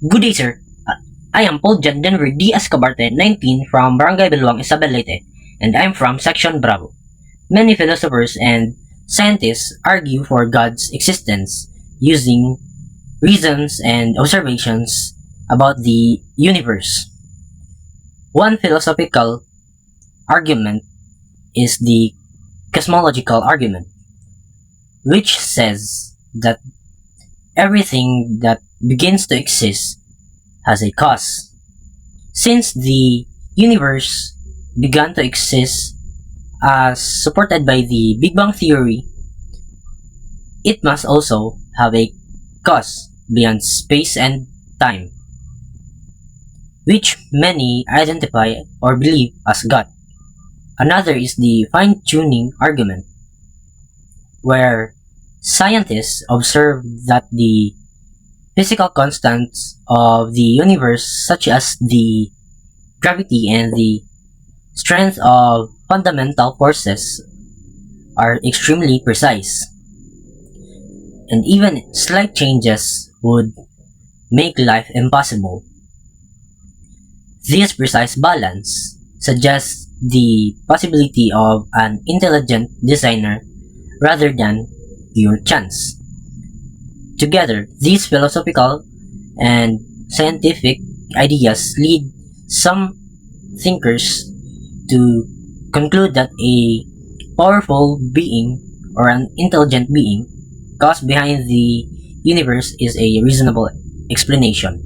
Good day, sir. I am Paul Jan Denver D. Escobarte, 19, from Barangay Beluang, Isabel Leyte, and I am from Section Bravo. Many philosophers and scientists argue for God's existence using reasons and observations about the universe. One philosophical argument is the cosmological argument, which says that everything that begins to exist has a cause. Since the universe began to exist as supported by the Big Bang Theory, it must also have a cause beyond space and time, which many identify or believe as God. Another is the fine-tuning argument, where scientists observe that the physical constants of the universe, such as the gravity and the strength of fundamental forces, are extremely precise, and even slight changes would make life impossible. This precise balance suggests the possibility of an intelligent designer rather than pure chance. Together, these philosophical and scientific ideas lead some thinkers to conclude that a powerful being or an intelligent being cause behind the universe is a reasonable explanation.